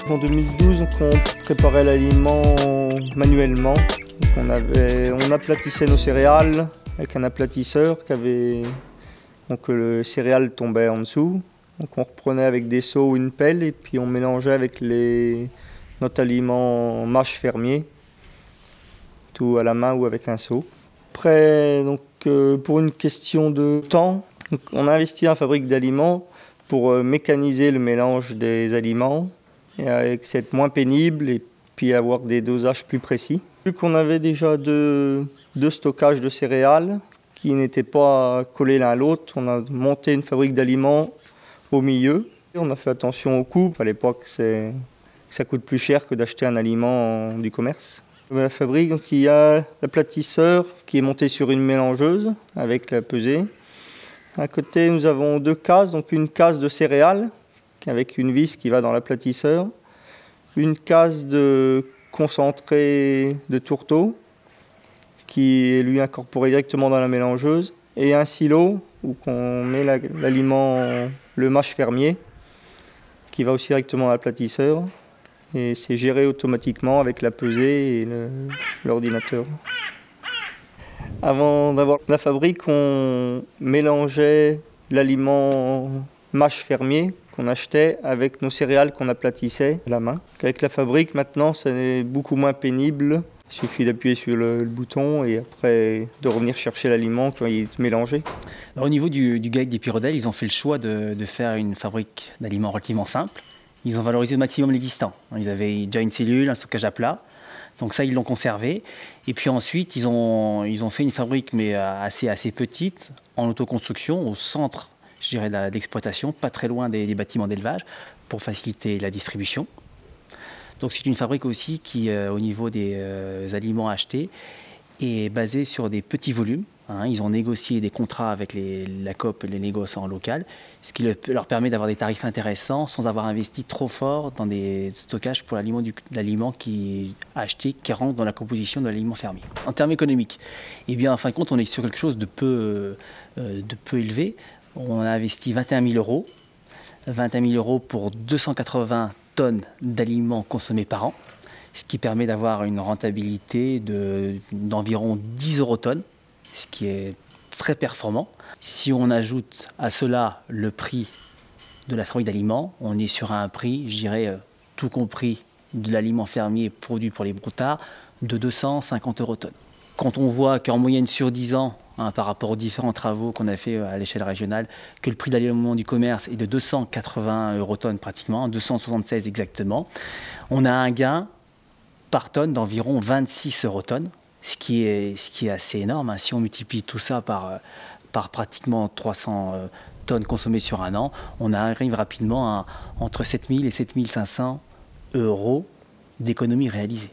En 2012, on préparait l'aliment manuellement. On aplatissait nos céréales avec un aplatisseur donc le céréal tombait en dessous. Donc on reprenait avec des seaux ou une pelle et puis on mélangeait avec notre aliment mâche fermier, tout à la main ou avec un seau. Après, pour une question de temps, on a investi dans la fabrique d'aliments pour mécaniser le mélange des aliments et avec être moins pénible et puis avoir des dosages plus précis. Vu qu'on avait déjà deux stockages de céréales qui n'étaient pas collés l'un à l'autre, on a monté une fabrique d'aliments au milieu. On a fait attention au coût. Il ne fallait pas que ça coûte plus cher que d'acheter un aliment du commerce. Dans la fabrique, donc, il y a l'aplatisseur qui est monté sur une mélangeuse avec la pesée. À côté, nous avons deux cases, donc une case de céréales avec une vis qui va dans l'aplatisseur, une case de concentré de tourteau qui est lui incorporé directement dans la mélangeuse et un silo où on met l'aliment, le mâche fermier qui va aussi directement à l'aplatisseur et c'est géré automatiquement avec la pesée et l'ordinateur. Avant d'avoir la fabrique, on mélangeait l'aliment mâche fermier qu'on achetait avec nos céréales qu'on aplatissait à la main. Avec la fabrique, maintenant, c'est beaucoup moins pénible. Il suffit d'appuyer sur le bouton et après de revenir chercher l'aliment quand il est mélangé. Alors, au niveau du GAEC d'Épiraudail, ils ont fait le choix de faire une fabrique d'aliments relativement simple. Ils ont valorisé au maximum l'existant. Ils avaient déjà une cellule, un stockage à plat. Donc ça, ils l'ont conservé. Et puis ensuite, ils ont fait une fabrique, mais assez petite, en autoconstruction, au centre, je dirais, d'exploitation, pas très loin des bâtiments d'élevage, pour faciliter la distribution. Donc c'est une fabrique aussi qui, au niveau des aliments achetés, est basée sur des petits volumes. Ils ont négocié des contrats avec la COP et les négociants locaux, ce qui leur permet d'avoir des tarifs intéressants sans avoir investi trop fort dans des stockages pour l'aliment qui est acheté, qui rentre dans la composition de l'aliment fermier. En termes économiques, eh bien, en fin de compte, on est sur quelque chose de peu élevé. On a investi 21 000 €. 21 000 € pour 280 tonnes d'aliments consommés par an, ce qui permet d'avoir une rentabilité d'environ 10 € tonne, ce qui est très performant. Si on ajoute à cela le prix de la fabrique d'aliments, on est sur un prix, je dirais, tout compris de l'aliment fermier produit pour les broutards, de 250 € tonne. Quand on voit qu'en moyenne sur 10 ans, par rapport aux différents travaux qu'on a fait à l'échelle régionale, que le prix d'aliment du commerce est de 280 € tonne pratiquement, 276 exactement, on a un gain par tonne d'environ 26 € tonne, ce qui est assez énorme. Si on multiplie tout ça par pratiquement 300 tonnes consommées sur un an, on arrive rapidement à entre 7 000 et 7 500 € d'économie réalisée.